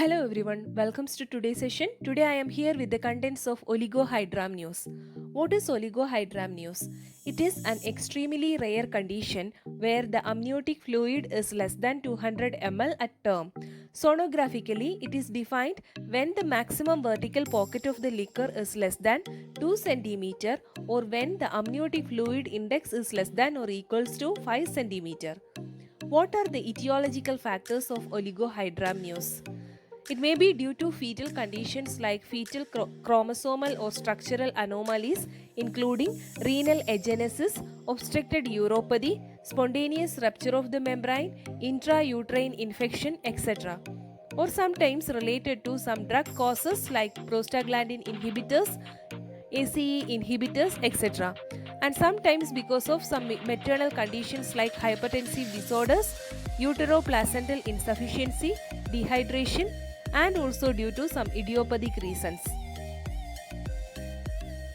Hello everyone, welcome to today's session. Today I am here with the contents of oligohydramnios. What is oligohydramnios? It is an extremely rare condition where the amniotic fluid is less than 200 ml at term. Sonographically, it is defined when the maximum vertical pocket of the liquor is less than 2 cm or when the amniotic fluid index is less than or equals to 5 cm. What are the etiological factors of oligohydramnios? It may be due to fetal conditions like fetal chromosomal or structural anomalies, including renal agenesis, obstructed uropathy, spontaneous rupture of the membrane, intrauterine infection, etc. Or sometimes related to some drug causes like prostaglandin inhibitors, ACE inhibitors, etc. And sometimes because of some maternal conditions like hypertensive disorders, uteroplacental insufficiency, dehydration, and also due to some idiopathic reasons.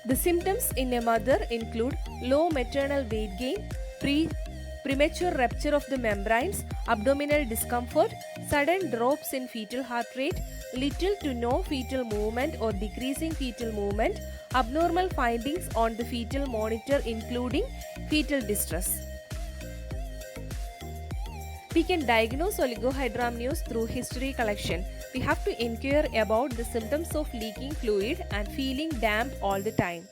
The symptoms in a mother include low maternal weight gain, premature rupture of the membranes, abdominal discomfort, sudden drops in fetal heart rate, little to no fetal movement or decreasing fetal movement, abnormal findings on the fetal monitor including fetal distress. We can diagnose oligohydramnios through history collection. We have to inquire about the symptoms of leaking fluid and feeling damp all the time.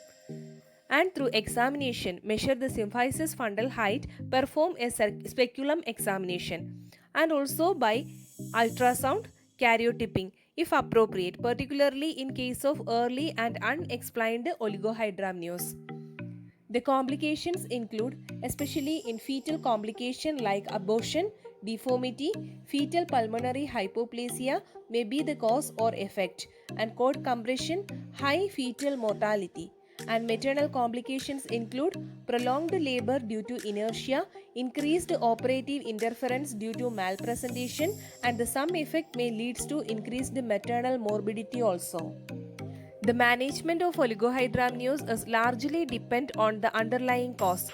And through examination, measure the symphysis fundal height, perform a speculum examination, and also by ultrasound karyotyping if appropriate, particularly in case of early and unexplained oligohydramnios. The complications include, especially in fetal complication like abortion, deformity, fetal pulmonary hypoplasia may be the cause or effect, and cord compression, high fetal mortality. And maternal complications include prolonged labor due to inertia, increased operative interference due to malpresentation, and the sum effect may lead to increased maternal morbidity also. The management of oligohydramnios is largely dependent on the underlying cause.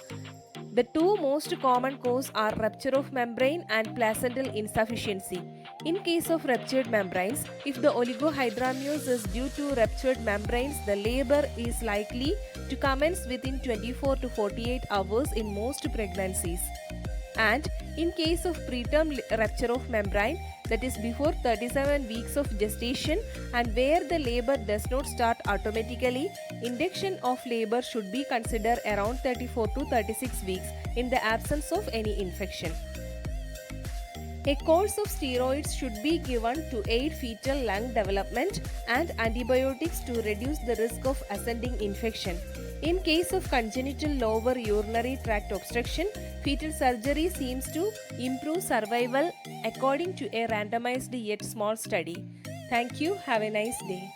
The two most common causes are rupture of membrane and placental insufficiency. In case of ruptured membranes, if the oligohydramnios is due to ruptured membranes, the labor is likely to commence within 24 to 48 hours in most pregnancies. And in case of preterm rupture of membrane, that is before 37 weeks of gestation and where the labor does not start automatically, induction of labor should be considered around 34 to 36 weeks in the absence of any infection. A course of steroids should be given to aid fetal lung development and antibiotics to reduce the risk of ascending infection. In case of congenital lower urinary tract obstruction, fetal surgery seems to improve survival according to a randomized yet small study. Thank you. Have a nice day.